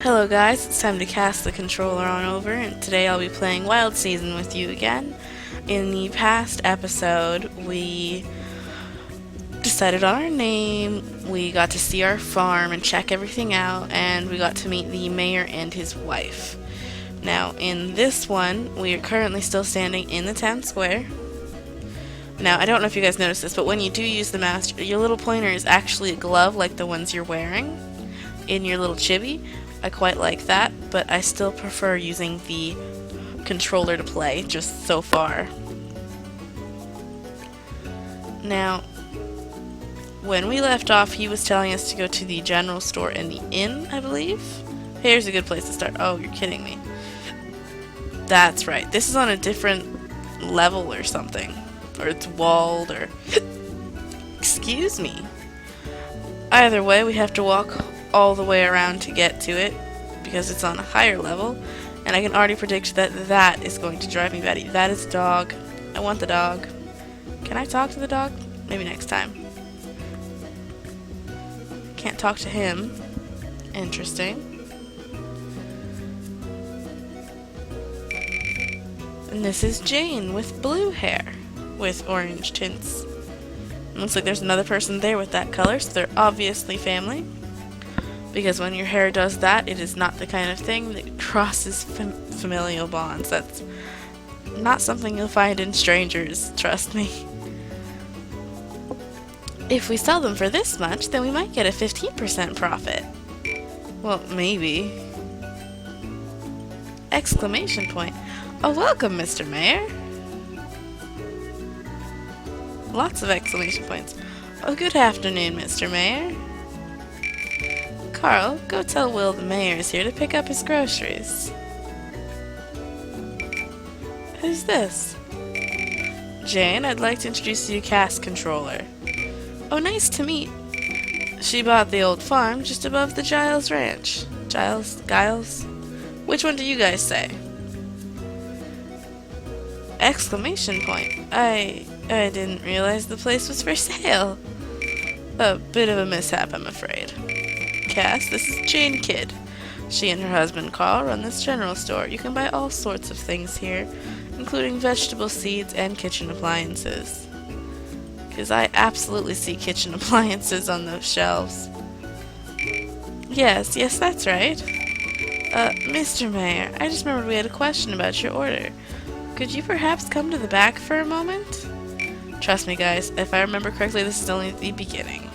Hello guys, it's time to cast the controller on over, and today I'll be playing Wild Season with you again. In the past episode, we decided on our name, we got to see our farm and check everything out, and we got to meet the mayor and his wife. Now, in this one, we are currently still standing in the town square. Now, I don't know if you guys noticed this, but when you do use the mouse, your little pointer is actually a glove like the ones you're wearing in your little chibi. I quite like that, but I still prefer using the controller to play, just so far. Now, when we left off, he was telling us to go to the general store and the inn, I believe. Here's a good place to start. Oh, you're kidding me. That's right. This is on a different level or something. Or it's walled, or... Excuse me. Either way, we have to walk all the way around to get to it because it's on a higher level, and I can already predict that that is going to drive me batty. That is a dog. I want the dog. Can I talk to the dog? Maybe next time. Can't talk to him. Interesting. And this is Jane with blue hair with orange tints. Looks like there's another person there with that color, so they're obviously family. Because when your hair does that, it is not the kind of thing that crosses familial bonds. That's not something you'll find in strangers, trust me. If we sell them for this much, then we might get a 15% profit. Well, maybe. Exclamation point. Oh, welcome, Mr. Mayor. Lots of exclamation points. Oh, good afternoon, Mr. Mayor. Carl, go tell Will the mayor is here to pick up his groceries. Who's this? Jane, I'd like to introduce you to CassTheController. Oh, nice to meet. She bought the old farm just above the Giles Ranch. Giles? Which one do you guys say? Exclamation point. I didn't realize the place was for sale. A bit of a mishap, I'm afraid. Cass, this is Jane Kidd. She and her husband Carl run this general store. You can buy all sorts of things here, including vegetable seeds and kitchen appliances. Because I absolutely see kitchen appliances on those shelves. Yes, that's right. Mr. Mayor, I just remembered we had a question about your order. Could you perhaps come to the back for a moment? Trust me, guys, if I remember correctly, this is only the beginning.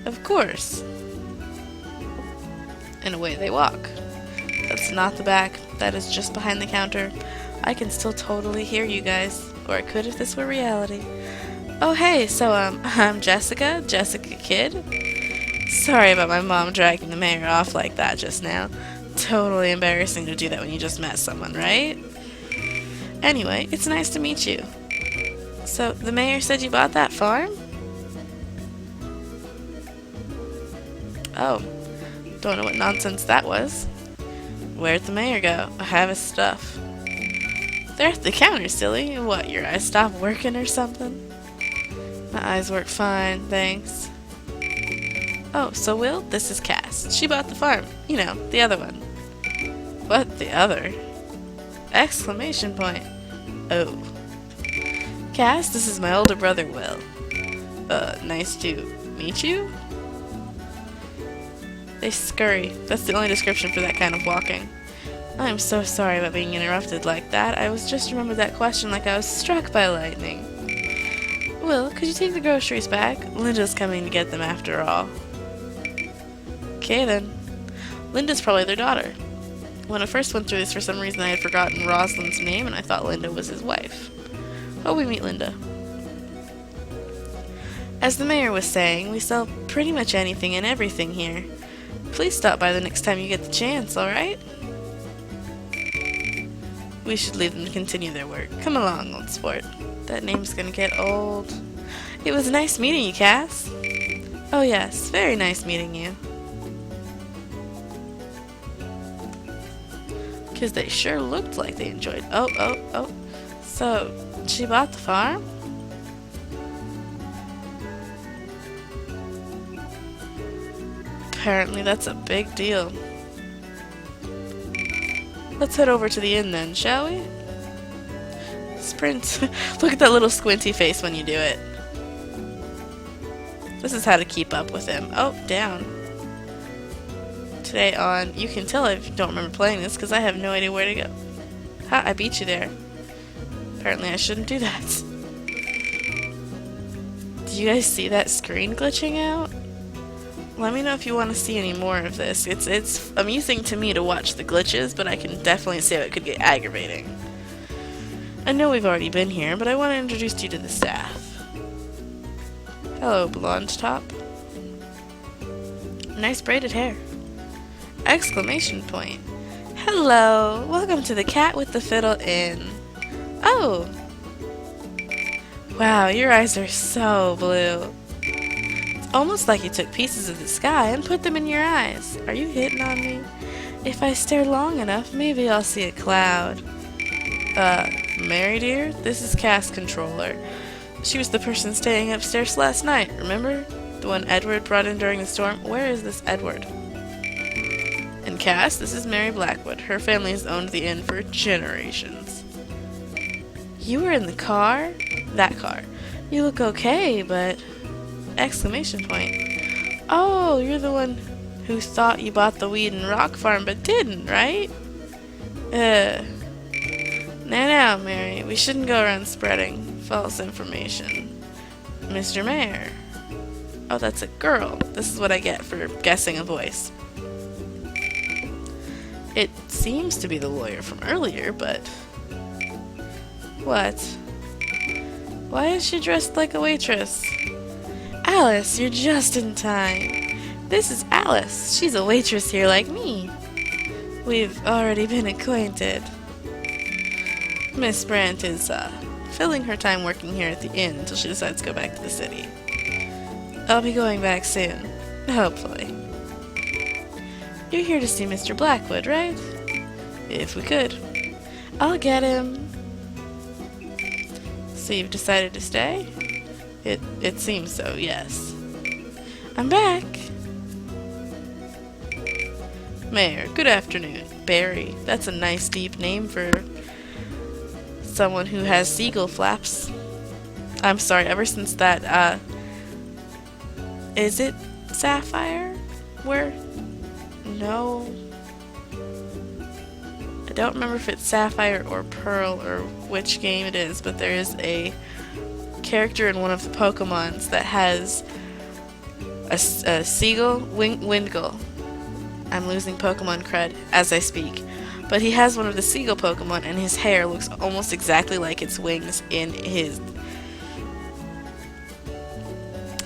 Of course. And away they walk. That's not the back. That is just behind the counter. I can still totally hear you guys. Or I could if this were reality. Oh, hey, so, I'm Jessica Kidd. Sorry about my mom dragging the mayor off like that just now. Totally embarrassing to do that when you just met someone, right? Anyway, it's nice to meet you. So, the mayor said you bought that farm? Oh. Don't know what nonsense that was. Where'd the mayor go? I have his stuff. They're at the counter, silly. What, your eyes stopped working or something? My eyes work fine, thanks. Oh, so Will, this is Cass. She bought the farm. You know, the other one. What, the other? Exclamation point. Oh. Cass, this is my older brother, Will. Nice to meet you? They scurry. That's the only description for that kind of walking. I'm so sorry about being interrupted like that. I was just remembered that question like I was struck by lightning. Will, could you take the groceries back? Linda's coming to get them after all. Okay then. Linda's probably their daughter. When I first went through this, for some reason I had forgotten Rosalind's name and I thought Linda was his wife. Oh, we meet Linda. As the mayor was saying, we sell pretty much anything and everything here. Please stop by the next time you get the chance, alright? We should leave them to continue their work. Come along, old sport. That name's gonna get old. It was nice meeting you, Cass. Oh yes, very nice meeting you. Because they sure looked like they enjoyed. Oh. So, she bought the farm? Apparently that's a big deal. Let's head over to the inn then, shall we? Sprint. Look at that little squinty face when you do it. This is how to keep up with him. Oh, down. Today on, you can tell I don't remember playing this because I have no idea where to go. Ha, I beat you there. Apparently I shouldn't do that. Did you guys see that screen glitching out? Let me know if you want to see any more of this. It's amusing to me to watch the glitches, but I can definitely see how it could get aggravating. I know we've already been here, but I want to introduce you to the staff. Hello, blonde top. Nice braided hair. Exclamation point. Hello, welcome to the Cat with the Fiddle Inn. Oh! Wow, your eyes are so blue. It's almost like you took pieces of the sky and put them in your eyes. Are you hitting on me? If I stare long enough, maybe I'll see a cloud. Mary dear, this is CassTheController. She was the person staying upstairs last night, remember? The one Edward brought in during the storm. Where is this Edward? And Cass, this is Mary Blackwood. Her family has owned the inn for generations. You were in the car? That car. You look okay, but... Exclamation point. Oh, you're the one who thought you bought the weed in Rock Farm but didn't, right? Now, Mary, we shouldn't go around spreading false information. Mr. Mayor. Oh, that's a girl. This is what I get for guessing a voice. It seems to be the lawyer from earlier, but... What? Why is she dressed like a waitress? Alice, you're just in time. This is Alice. She's a waitress here like me. We've already been acquainted. Miss Brandt is, filling her time working here at the inn until she decides to go back to the city. I'll be going back soon. Hopefully. You're here to see Mr. Blackwood, right? If we could. I'll get him. So you've decided to stay? It seems so, yes. I'm back. Mayor, good afternoon. Barry. That's a nice deep name for someone who has seagull flaps. I'm sorry, ever since that, is it Sapphire? Where? No. I don't remember if it's Sapphire or Pearl or which game it is, but there is a character in one of the Pokemons that has a seagull, Windgull. I'm losing Pokemon cred as I speak. But he has one of the seagull Pokemon, and his hair looks almost exactly like its wings in his...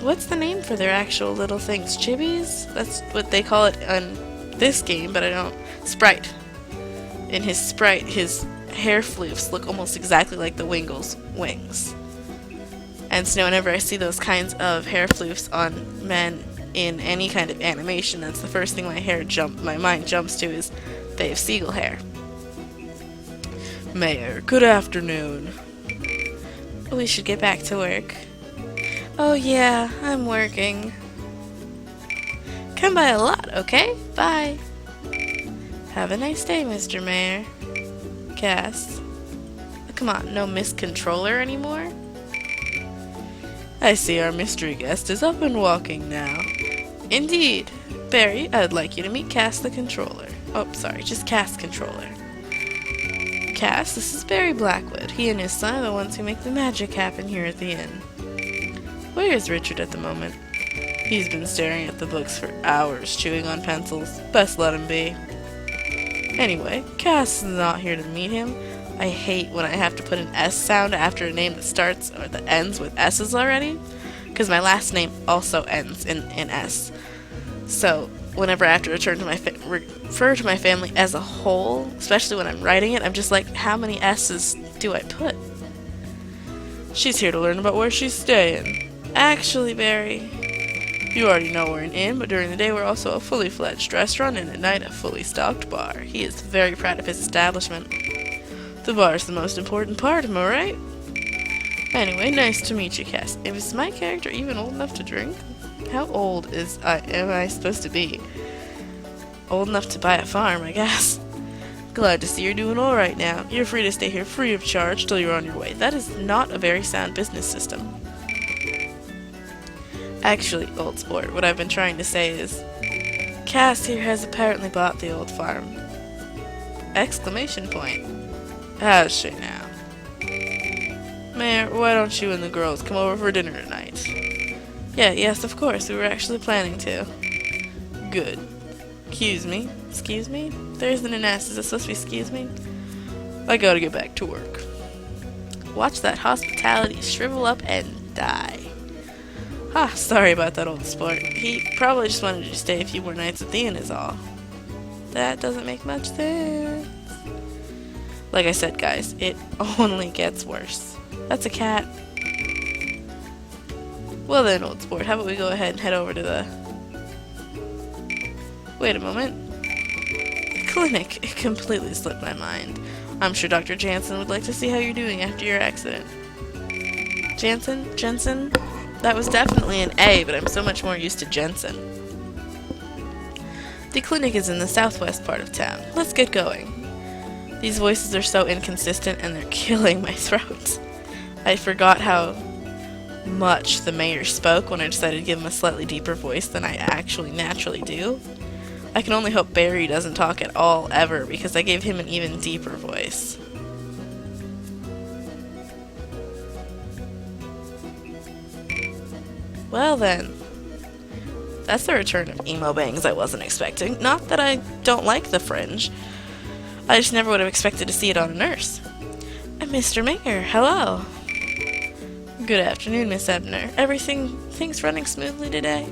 What's the name for their actual little things? Chibis? That's what they call it on this game, but I don't... Sprite. In his Sprite, his hair floofs look almost exactly like the Wingle's wings. And so whenever I see those kinds of hair floofs on men in any kind of animation, that's the first thing my mind jumps to is they have seagull hair. Mayor, good afternoon. We should get back to work. Oh yeah, I'm working. Come by a lot, okay? Bye. Have a nice day, Mr. Mayor. Cass. Come on, no Miss Controller anymore? I see our mystery guest is up and walking now. Indeed. Barry, I'd like you to meet CassTheController. Oh, sorry, just CassTheController. Cass, this is Barry Blackwood. He and his son are the ones who make the magic happen here at the inn. Where is Richard at the moment? He's been staring at the books for hours, chewing on pencils. Best let him be. Anyway, Cass is not here to meet him. I hate when I have to put an S sound after a name that starts or that ends with S's already, because my last name also ends in S. So whenever I have to refer to my family as a whole, especially when I'm writing it, I'm just like, how many S's do I put? She's here to learn about where she's staying. Actually, Barry, you already know we're an inn, but during the day we're also a fully fledged restaurant and at night a fully stocked bar. He is very proud of his establishment. The bar is the most important part, am I right? Anyway, nice to meet you, Cass. Is my character even old enough to drink? How old am I supposed to be? Old enough to buy a farm, I guess. Glad to see you're doing alright now. You're free to stay here free of charge till you're on your way. That is not a very sound business system. Actually, old sport, what I've been trying to say is, Cass here has apparently bought the old farm. Exclamation point. Has she now? Mayor, why don't you and the girls come over for dinner tonight? Yes, of course, we were actually planning to. Good. Excuse me? Excuse me? There isn't an S, is it supposed to be excuse me? I gotta get back to work. Watch that hospitality shrivel up and die. Sorry about that old sport. He probably just wanted you to stay a few more nights at the inn is all. That doesn't make much sense. Like I said, guys, it only gets worse. That's a cat. Well then, old sport, how about we go ahead and head over to the... Wait a moment. The clinic. It completely slipped my mind. I'm sure Dr. Jansen would like to see how you're doing after your accident. Jensen? That was definitely an A, but I'm so much more used to Jensen. The clinic is in the southwest part of town. Let's get going. These voices are so inconsistent and they're killing my throat. I forgot how much the mayor spoke when I decided to give him a slightly deeper voice than I actually naturally do. I can only hope Barry doesn't talk at all ever because I gave him an even deeper voice. Well then, that's the return of emo bangs I wasn't expecting. Not that I don't like the fringe. I just never would have expected to see it on a nurse. Mr. Mayor, hello. Good afternoon, Miss Ebner. Things running smoothly today?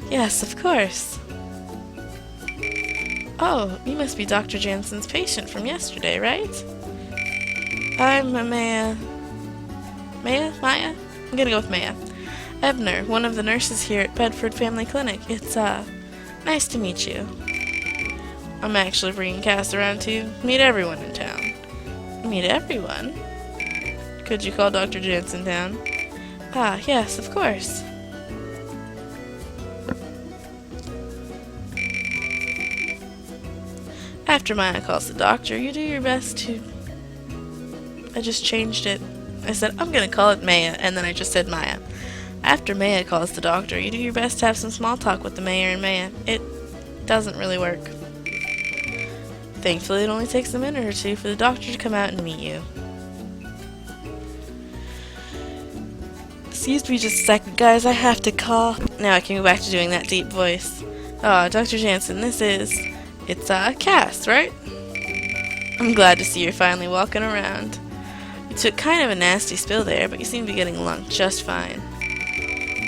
Yes, of course. Oh, you must be Dr. Jansen's patient from yesterday, right? I'm Maya? I'm gonna go with Maya. Ebner, one of the nurses here at Bedford Family Clinic. It's, nice to meet you. I'm actually bringing Cass around to meet everyone in town. Meet everyone? Could you call Dr. Jansen down? Yes, of course. After Maya calls the doctor, you do your best to... I just changed it. I said, I'm gonna call it Maya, and then I just said Maya. After Maya calls the doctor, you do your best to have some small talk with the mayor and Maya. It doesn't really work. Thankfully, it only takes a minute or two for the doctor to come out and meet you. Excuse me just a second, guys, I have to cough. Now I can go back to doing that deep voice. Dr. Jansen, it's Cass, right? I'm glad to see you're finally walking around. You took kind of a nasty spill there, but you seem to be getting along just fine.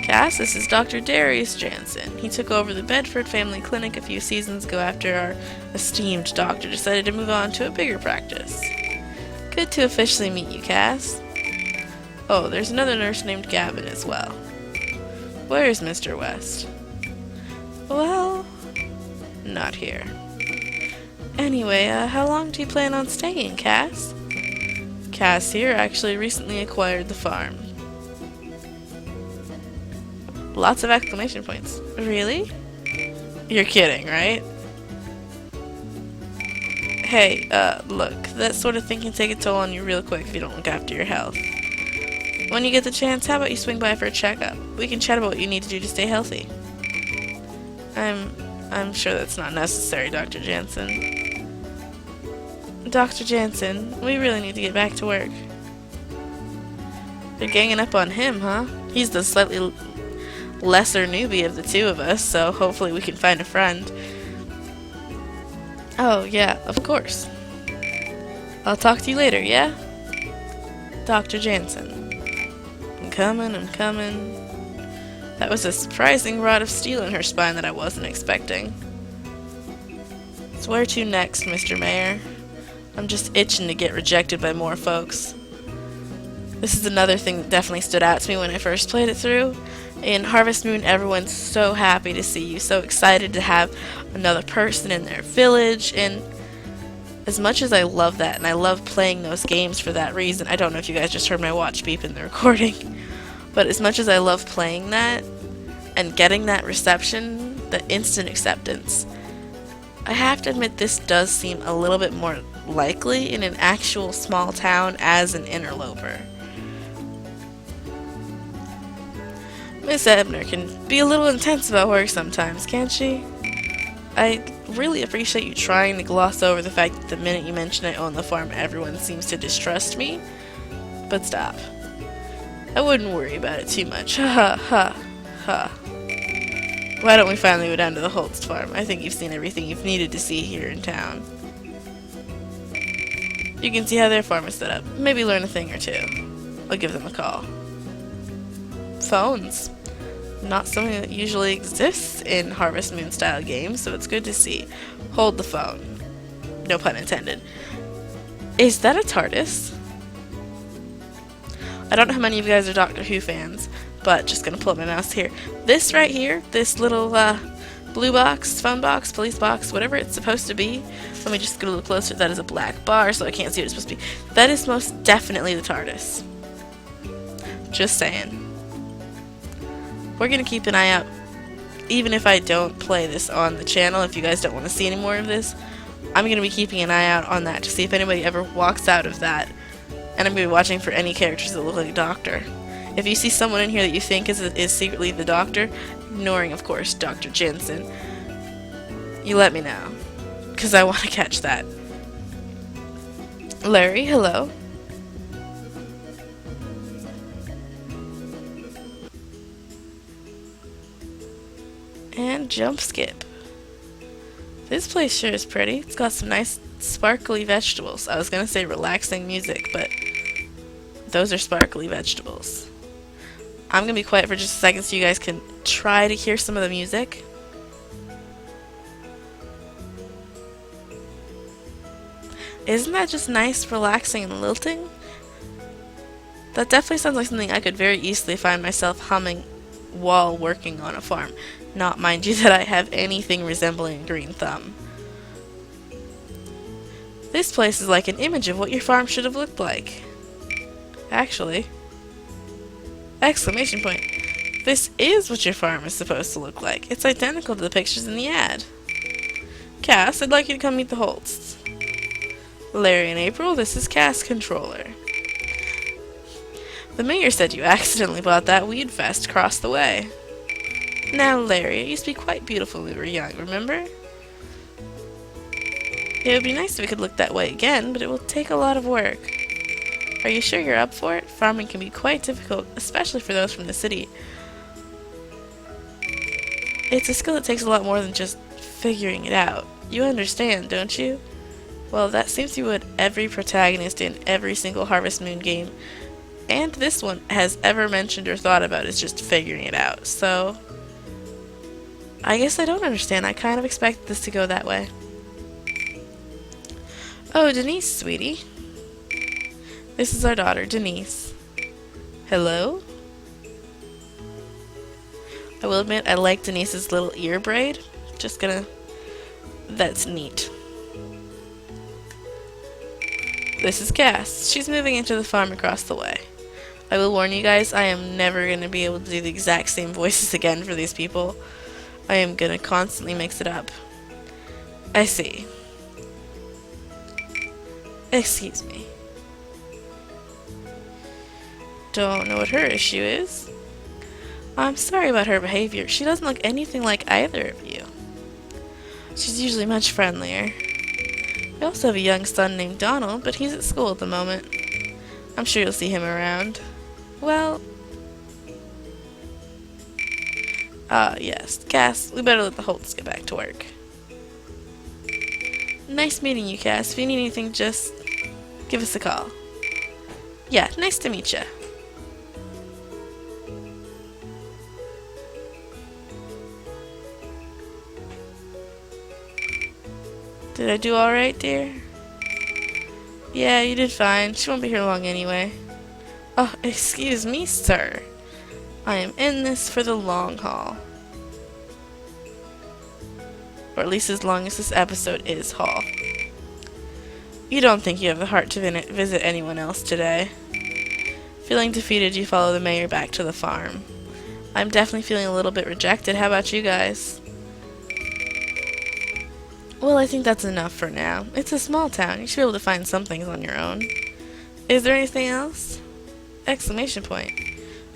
Cass, this is Dr. Darius Jansen. He took over the Bedford Family Clinic a few seasons ago after our esteemed doctor decided to move on to a bigger practice. Good to officially meet you, Cass. Oh, there's another nurse named Gavin as well. Where's Mr. West? Well, not here. Anyway, how long do you plan on staying, Cass? Cass here actually recently acquired the farm. Lots of exclamation points. Really? You're kidding, right? Hey, look, that sort of thing can take a toll on you real quick if you don't look after your health. When you get the chance, how about you swing by for a checkup? We can chat about what you need to do to stay healthy. I'm sure that's not necessary, Dr. Jansen. Dr. Jansen, we really need to get back to work. They're ganging up on him, huh? He's the slightly lesser newbie of the two of us, so hopefully we can find a friend. Oh, yeah, of course. I'll talk to you later, yeah? Dr. Jansen. I'm coming. That was a surprising rod of steel in her spine that I wasn't expecting. So where to next, Mr. Mayor? I'm just itching to get rejected by more folks. This is another thing that definitely stood out to me when I first played it through. In Harvest Moon, everyone's so happy to see you, so excited to have another person in their village, and as much as I love that, and I love playing those games for that reason, I don't know if you guys just heard my watch beep in the recording, but as much as I love playing that, and getting that reception, the instant acceptance, I have to admit this does seem a little bit more likely in an actual small town as an interloper. Miss Ebner can be a little intense about work sometimes, can't she? I really appreciate you trying to gloss over the fact that the minute you mention I own the farm, everyone seems to distrust me. But stop. I wouldn't worry about it too much. Ha ha ha ha. Why don't we finally go down to the Holst farm? I think you've seen everything you've needed to see here in town. You can see how their farm is set up. Maybe learn a thing or two. I'll give them a call. Phones. Not something that usually exists in Harvest Moon style games, so it's good to see. Hold the phone. No pun intended. Is that a TARDIS? I don't know how many of you guys are Doctor Who fans, but just gonna pull up my mouse here. This right here, this little blue box, phone box, police box, whatever it's supposed to be. Let me just get a little closer. That is a black bar, so I can't see what it's supposed to be. That is most definitely the TARDIS. Just saying. We're gonna keep an eye out, even if I don't play this on the channel. If you guys don't want to see any more of this, I'm gonna be keeping an eye out on that to see if anybody ever walks out of that. And I'm gonna be watching for any characters that look like a doctor. If you see someone in here that you think is secretly the doctor, ignoring of course Dr. Jensen, you let me know, because I want to catch that. Larry, hello. And jump skip. This place sure is pretty. It's got some nice sparkly vegetables. I was gonna say relaxing music, but those are sparkly vegetables. I'm gonna be quiet for just a second so you guys can try to hear some of the music. Isn't that just nice, relaxing, and lilting? That definitely sounds like something I could very easily find myself humming while working on a farm. Not mind you that I have anything resembling a green thumb. This place is like an image of what your farm should have looked like. Actually. Exclamation point. This is what your farm is supposed to look like. It's identical to the pictures in the ad. Cass, I'd like you to come meet the Holsts. Larry and April, this is CassTheController. The mayor said you accidentally bought that weed fest across the way. Now, Larry, it used to be quite beautiful when we were young, remember? It would be nice if it could look that way again, but it will take a lot of work. Are you sure you're up for it? Farming can be quite difficult, especially for those from the city. It's a skill that takes a lot more than just figuring it out. You understand, don't you? Well, that seems to be what every protagonist in every single Harvest Moon game, and this one, has ever mentioned or thought about, is just figuring it out. So I guess I don't understand. I kind of expected this to go that way. Oh, Denise, sweetie. This is our daughter, Denise. Hello? I will admit, I like Denise's little ear braid. Just gonna... That's neat. This is Cass. She's moving into the farm across the way. I will warn you guys, I am never gonna be able to do the exact same voices again for these people. I am gonna constantly mix it up. I see. Excuse me. Don't know what her issue is. I'm sorry about her behavior. She doesn't look anything like either of you. She's usually much friendlier. We also have a young son named Donald, but he's at school at the moment. I'm sure you'll see him around. Well... yes. Cass, we better let the Holts get back to work. Nice meeting you, Cass. If you need anything, just give us a call. Yeah, nice to meet ya. Did I do alright, dear? Yeah, you did fine. She won't be here long anyway. Oh, excuse me, sir. I am in this for the long haul. Or at least as long as this episode is haul. You don't think you have the heart to visit anyone else today. Feeling defeated, you follow the mayor back to the farm. I'm definitely feeling a little bit rejected. How about you guys? Well, I think that's enough for now. It's a small town. You should be able to find some things on your own. Is there anything else? Exclamation point.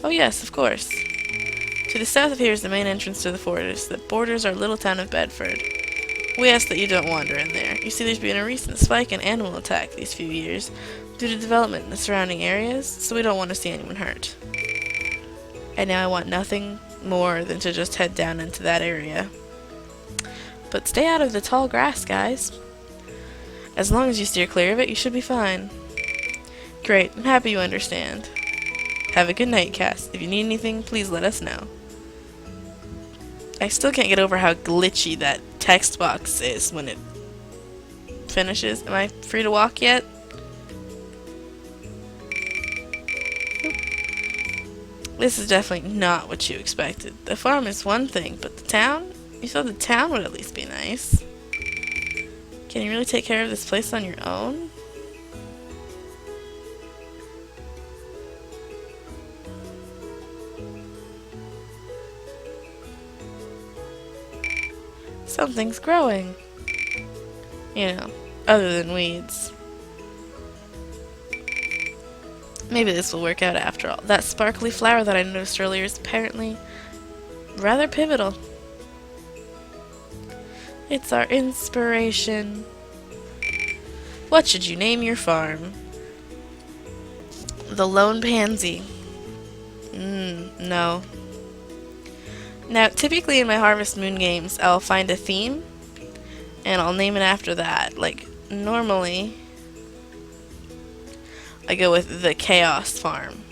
Oh yes, of course. To the south of here is the main entrance to the fortress that borders our little town of Bedford. We ask that you don't wander in there. You see, there's been a recent spike in animal attack these few years due to development in the surrounding areas, so we don't want to see anyone hurt. And now I want nothing more than to just head down into that area. But stay out of the tall grass, guys. As long as you steer clear of it, you should be fine. Great, I'm happy you understand. Have a good night, Cass. If you need anything, please let us know. I still can't get over how glitchy that text box is when it finishes. Am I free to walk yet? This is definitely not what you expected. The farm is one thing, but the town? You thought the town would at least be nice. Can you really take care of this place on your own? Something's growing. You know, other than weeds. Maybe this will work out after all. That sparkly flower that I noticed earlier is apparently rather pivotal. It's our inspiration. What should you name your farm? The Lone Pansy. No. Now, typically in my Harvest Moon games, I'll find a theme, and I'll name it after that. Like, normally, I go with the Chaos Farm,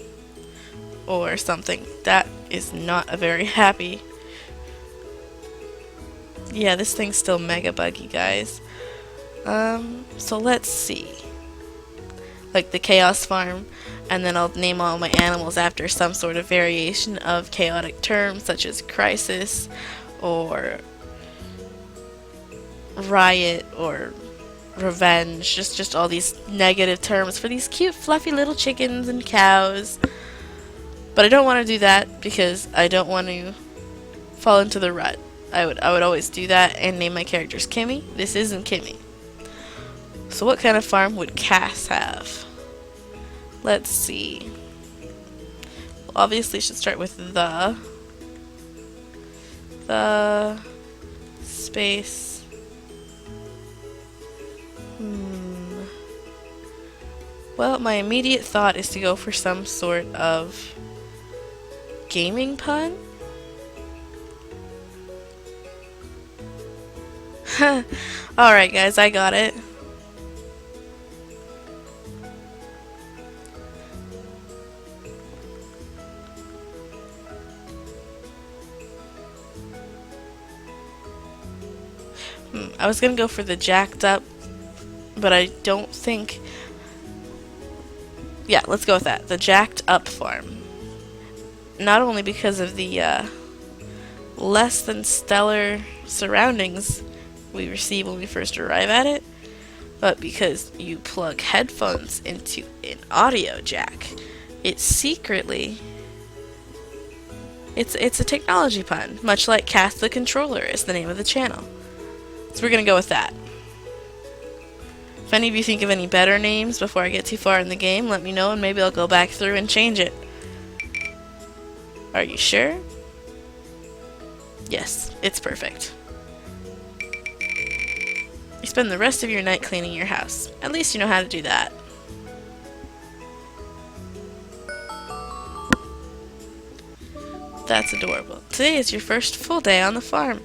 or something. That is not a very happy... Yeah, this thing's still mega buggy, guys. So let's see. Like the Chaos Farm, and then I'll name all my animals after some sort of variation of chaotic terms, such as crisis, or riot, or revenge. Just all these negative terms for these cute, fluffy little chickens and cows. But I don't want to do that because I don't want to fall into the rut. I would always do that and name my characters Kimmy. This isn't Kimmy. So what kind of farm would Cass have? Let's see. Well, obviously should start with the space. Well, my immediate thought is to go for some sort of gaming pun. Alright guys, I got it. I was gonna go for the jacked up, but I don't think... Yeah, let's go with that. The jacked up farm. Not only because of the less than stellar surroundings we receive when we first arrive at it, but because you plug headphones into an audio jack. It's secretly... It's a technology pun, much like CassTheController is the name of the channel. So we're gonna go with that. If any of you think of any better names before I get too far in the game, let me know and maybe I'll go back through and change it. Are you sure? Yes, it's perfect. You spend the rest of your night cleaning your house. At least you know how to do that. That's adorable. Today is your first full day on the farm.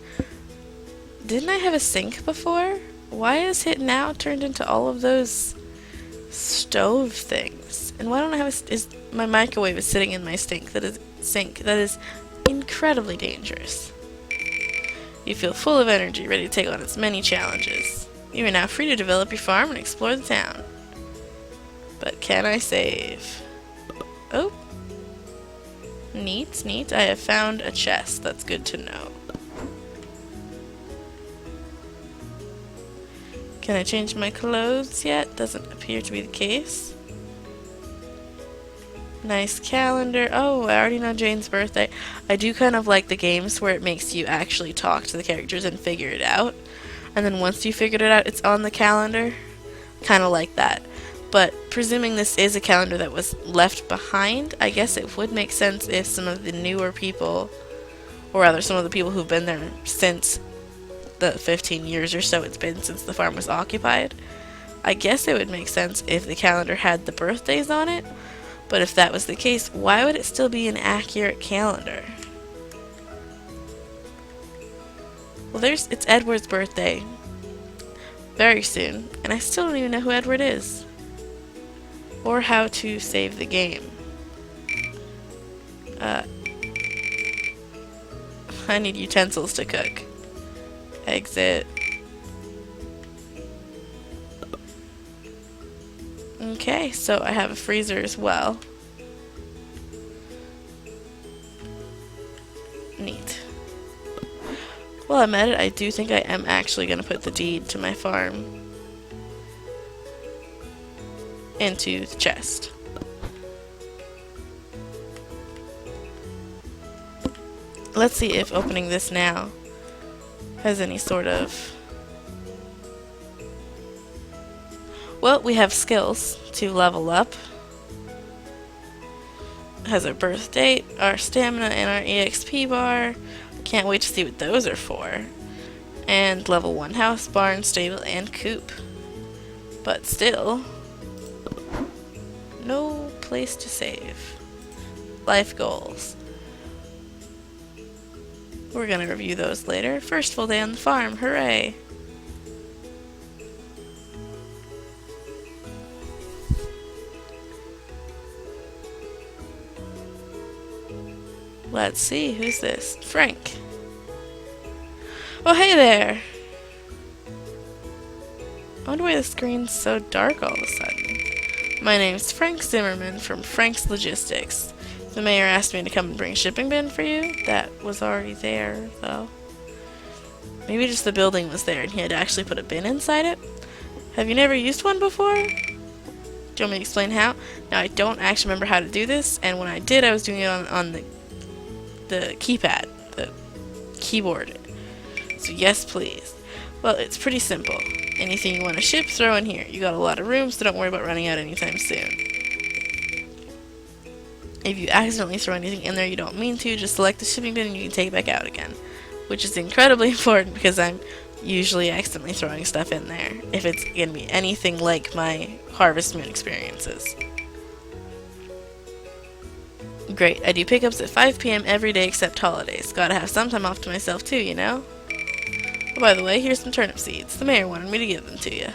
Didn't I have a sink before? Why is it now turned into all of those stove things? And why don't I have my microwave is sitting in my sink. That is incredibly dangerous. You feel full of energy, ready to take on its many challenges. You are now free to develop your farm and explore the town. But can I save? Oh. Neat, neat. I have found a chest. That's good to know. Can I change my clothes yet? Doesn't appear to be the case. Nice calendar. Oh, I already know Jane's birthday. I do kind of like the games where it makes you actually talk to the characters and figure it out. and then once you figured it out, it's on the calendar. Kind of like that. But presuming this is a calendar that was left behind, I guess it would make sense if some of the newer people, or rather some of the people who've been there since the 15 years or so it's been since the farm was occupied, I guess it would make sense if the calendar had the birthdays on it. But if that was the case, why would it still be an accurate calendar? Well, it's Edward's birthday very soon, and I still don't even know who Edward is. Or how to save the game. I need utensils to cook. Exit. Okay, so I have a freezer as well. Neat. While I'm at it, I do think I am actually going to put the deed to my farm into the chest. Let's see if opening this now has any sort of... Well, we have skills to level up. It has our birth date, our stamina, and our EXP bar. Can't wait to see what those are for. And level 1 house, barn, stable, and coop. But still, no place to save. Life goals. We're gonna review those later. First full day on the farm, hooray! Let's see, who's this? Frank. Oh, hey there! I wonder why the screen's so dark all of a sudden. My name's Frank Zimmerman from Frank's Logistics. The mayor asked me to come and bring a shipping bin for you. That was already there, though. Maybe just the building was there and he had to actually put a bin inside it? Have you never used one before? Do you want me to explain how? Now, I don't actually remember how to do this, and when I did, I was doing it on the keypad, the keyboard. So yes, please. Well, it's pretty simple. Anything you want to ship, throw in here. You got a lot of room, so don't worry about running out anytime soon. If you accidentally throw anything in there you don't mean to, just select the shipping bin and you can take it back out again. Which is incredibly important because I'm usually accidentally throwing stuff in there, if it's going to be anything like my Harvest Moon experiences. Great, I do pickups at 5 p.m. every day except holidays. Gotta have some time off to myself too, you know? Oh, by the way, here's some turnip seeds. The mayor wanted me to give them to you.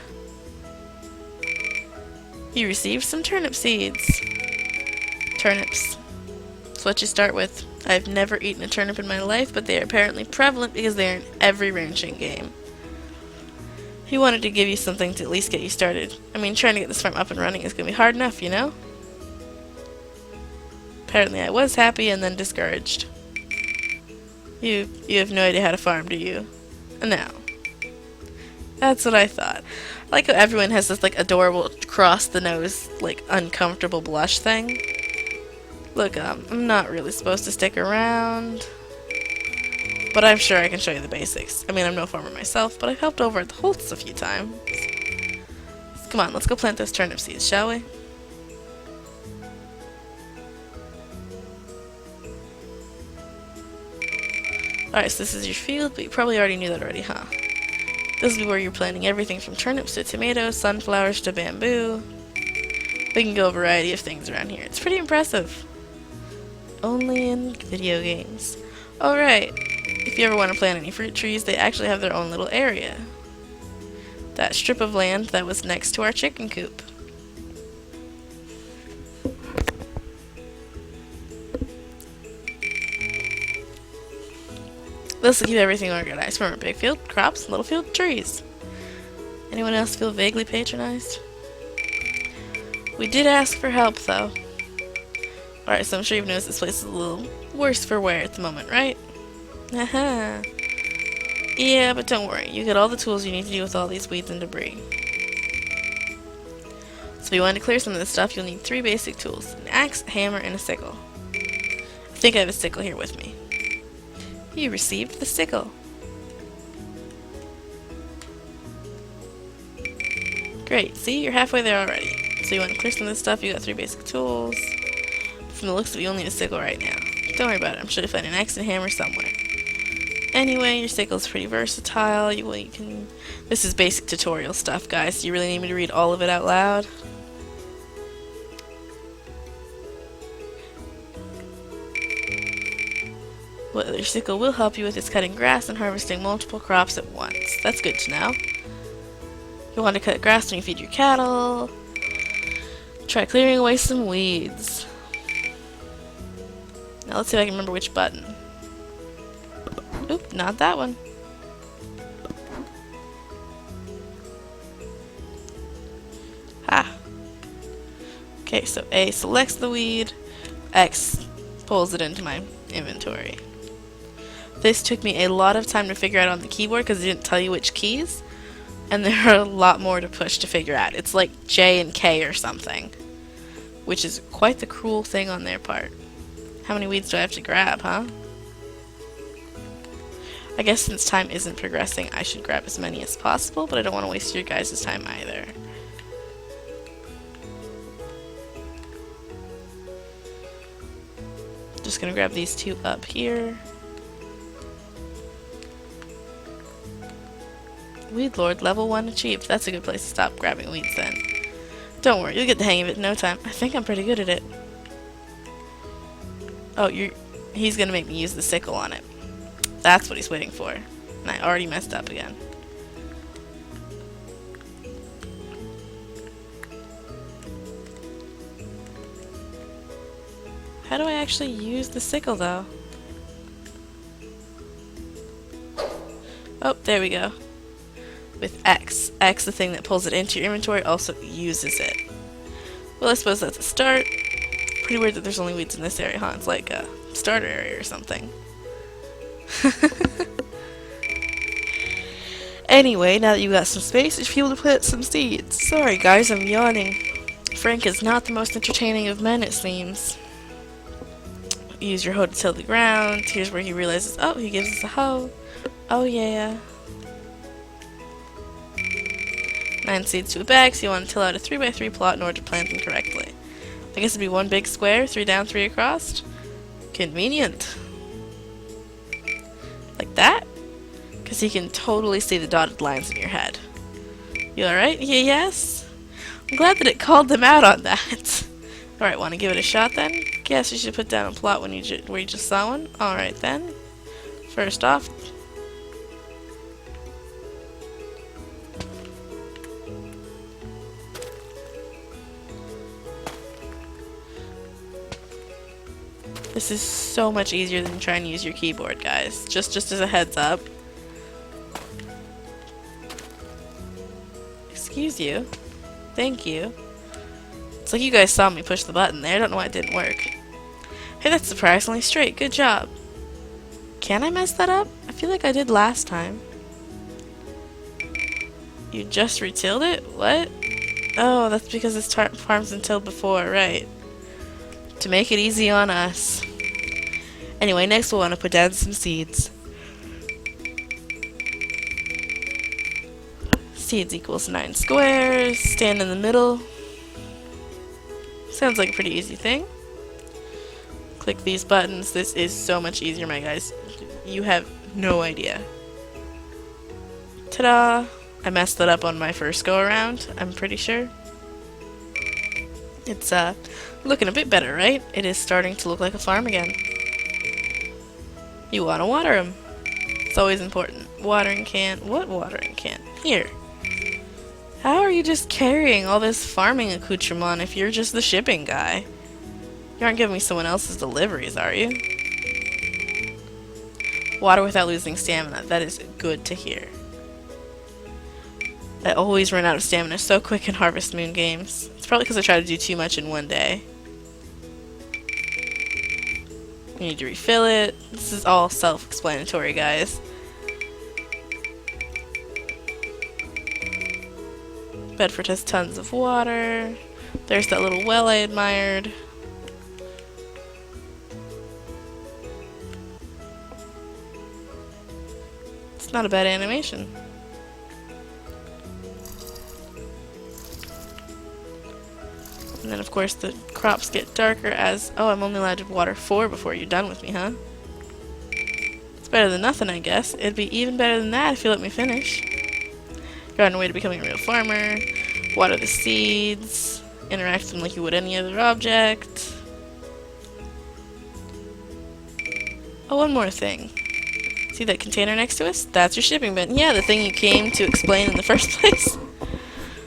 You received some turnip seeds. Turnips. That's what you start with. I've never eaten a turnip in my life, but they are apparently prevalent because they are in every ranching game. He wanted to give you something to at least get you started. I mean, trying to get this farm up and running is going to be hard enough, you know? Apparently I was happy and then discouraged. You have no idea how to farm, do you? No. That's what I thought. I like how everyone has this, like, adorable cross-the-nose, like, uncomfortable blush thing. Look, I'm not really supposed to stick around, but I'm sure I can show you the basics. I mean, I'm no farmer myself, but I've helped over at the Holt's a few times. Come on, let's go plant those turnip seeds, shall we? Alright, so this is your field, but you probably already knew that already, huh? This will be where you're planting everything from turnips to tomatoes, sunflowers to bamboo. We can go a variety of things around here. It's pretty impressive. Only in video games. Alright, if you ever want to plant any fruit trees, they actually have their own little area. That strip of land that was next to our chicken coop. This will keep everything organized from a big field, crops, little field, trees. Anyone else feel vaguely patronized? We did ask for help, though. Alright, so I'm sure you've noticed this place is a little worse for wear at the moment, right? Haha. Yeah, but don't worry. You get all the tools you need to deal with all these weeds and debris. So if you want to clear some of this stuff, you'll need 3 basic tools. An axe, a hammer, and a sickle. I think I have a sickle here with me. You received the sickle. Great, see, you're halfway there already. So you want to clear some of this stuff, you got 3 basic tools. From the looks of it, you only need a sickle right now. Don't worry about it, I'm sure you'll find an axe and hammer somewhere. Anyway, your sickle's pretty versatile. You can. This is basic tutorial stuff, guys. Do you really need me to read all of it out loud? Well, your sickle will help you with its cutting grass and harvesting multiple crops at once. That's good to know. You want to cut grass when you feed your cattle. Try clearing away some weeds. Now let's see if I can remember which button. Oop, not that one. Ha. Okay, so A selects the weed, X pulls it into my inventory. This took me a lot of time to figure out on the keyboard because it didn't tell you which keys, and there are a lot more to push to figure out. It's like J and K or something, which is quite the cruel thing on their part. How many weeds do I have to grab, huh? I guess since time isn't progressing, I should grab as many as possible, but I don't want to waste your guys' time either. Just gonna grab these 2 up here. Weed Lord, level 1 achieved. That's a good place to stop grabbing weeds then. Don't worry, you'll get the hang of it in no time. I think I'm pretty good at it. Oh, he's gonna make me use the sickle on it. That's what he's waiting for. And I already messed up again. How do I actually use the sickle, though? Oh, there we go. With X. X, the thing that pulls it into your inventory, also uses it. Well, I suppose that's a start. Pretty weird that there's only weeds in this area, huh? It's like a starter area or something. Anyway, now that you got some space, you should be able to plant some seeds. Sorry guys, I'm yawning. Frank is not the most entertaining of men, it seems. Use your hoe to till the ground. Here's where he realizes, oh, he gives us a hoe. Oh yeah. 9 seeds to a bag, so you want to till out a 3x3 plot in order to plant them correctly. I guess it'd be 1 big square, 3 down, 3 across. Convenient. Like that? Because he can totally see the dotted lines in your head. You alright? Yeah, yes? I'm glad that it called them out on that. Alright, want to give it a shot then? Guess you should put down a plot where you just saw one. Alright then. First off, this is so much easier than trying to use your keyboard, guys. Just as a heads up. Excuse you. Thank you. It's like you guys saw me push the button there. I don't know why it didn't work. Hey, that's surprisingly straight. Good job. Can I mess that up? I feel like I did last time. You just retilled it? What? Oh, that's because this farm's been tilled before, right. To make it easy on us. Anyway, next we'll want to put down some seeds. Seeds equals 9 squares. Stand in the middle. Sounds like a pretty easy thing. Click these buttons. This is so much easier, my guys. You have no idea. Ta-da! I messed that up on my first go around, I'm pretty sure. It's looking a bit better, right? It is starting to look like a farm again. You want to water them. It's always important. Watering can. What watering can? Here. How are you just carrying all this farming accoutrement if you're just the shipping guy? You aren't giving me someone else's deliveries, are you? Water without losing stamina. That is good to hear. I always run out of stamina so quick in Harvest Moon games. It's probably because I try to do too much in one day. You need to refill it. This is all self-explanatory, guys. Bedford has tons of water. There's that little well I admired. It's not a bad animation. And then of course the crops get darker as... Oh, I'm only allowed to water 4 before you're done with me, huh? It's better than nothing, I guess. It'd be even better than that if you let me finish. You're on your way to becoming a real farmer. Water the seeds. Interact with them like you would any other object. Oh, one more thing. See that container next to us? That's your shipping bin. Yeah, the thing you came to explain in the first place.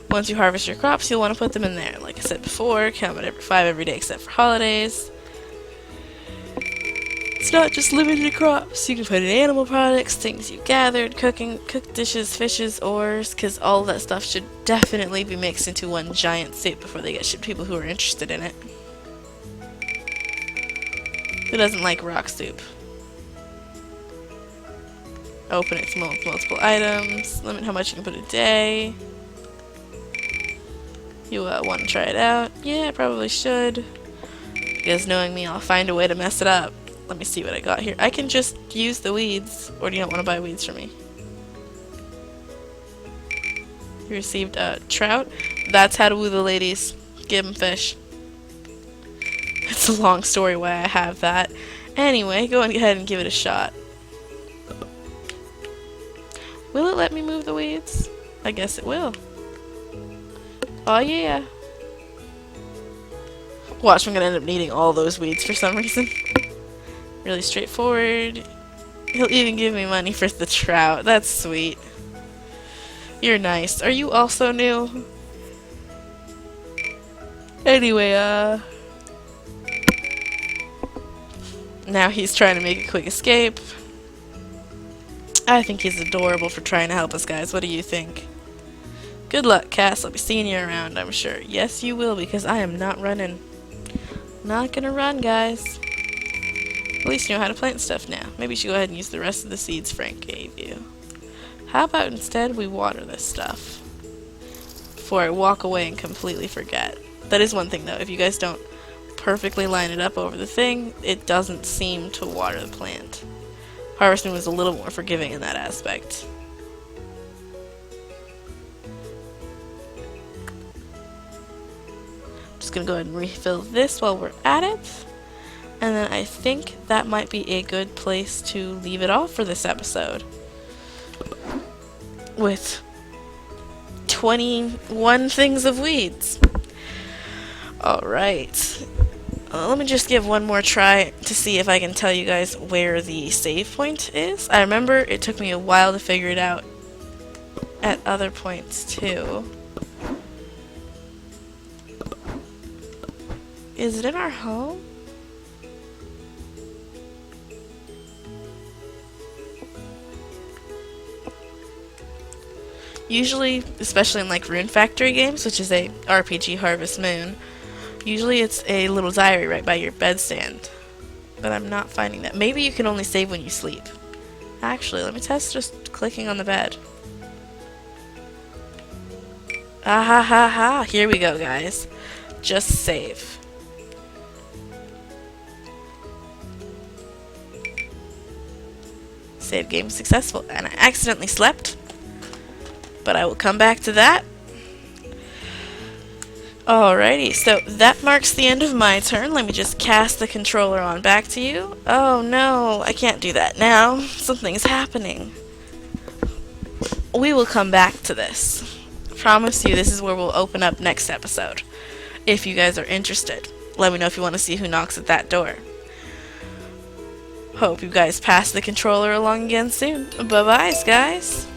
Once you harvest your crops, you'll want to put them in there. Like I said before, count it every 5 every day except for holidays. It's not just limited to crops. You can put in animal products, things you gathered, cooked dishes, fishes, ores, because all of that stuff should definitely be mixed into one giant soup before they get shipped to people who are interested in it. Who doesn't like rock soup? Open it to multiple items. Limit how much you can put a day. You want to try it out? Yeah, I probably should. Because knowing me, I'll find a way to mess it up. Let me see what I got here. I can just use the weeds. Or do you not want to buy weeds from me? You received a trout. That's how to woo the ladies. Give them fish. It's a long story why I have that. Anyway, go ahead and give it a shot. Will it let me move the weeds? I guess it will. Oh yeah. Watch, I'm gonna end up needing all those weeds for some reason. Really straightforward. He'll even give me money for the trout. That's sweet. You're nice. Are you also new? Anyway, now he's trying to make a quick escape. I think he's adorable for trying to help us, guys. What do you think? Good luck, Cass. I'll be seeing you around, I'm sure. Yes, you will, because I am not running. Not gonna run, guys. At least you know how to plant stuff now. Maybe you should go ahead and use the rest of the seeds Frank gave you. How about instead we water this stuff before I walk away and completely forget? That is one thing, though. If you guys don't perfectly line it up over the thing, it doesn't seem to water the plant. Harvesting was a little more forgiving in that aspect. Just gonna go ahead and refill this while we're at it. And then I think that might be a good place to leave it off for this episode. With 21 things of weeds. Alright. Let me just give one more try to see if I can tell you guys where the save point is. I remember it took me a while to figure it out at other points too. Is it in our home? Usually, especially in like Rune Factory games, which is a RPG Harvest Moon, usually it's a little diary right by your bedstand. But I'm not finding that. Maybe you can only save when you sleep. Actually, let me test just clicking on the bed. Ah ha ha ha! Here we go, guys. Just save. Save game successful. And I accidentally slept. But I will come back to that. Alrighty, so that marks the end of my turn. Let me just cast the controller on back to you. Oh no, I can't do that now. Something's happening. We will come back to this. Promise you this is where we'll open up next episode. If you guys are interested. Let me know if you want to see who knocks at that door. Hope you guys pass the controller along again soon. Bye-bye, guys.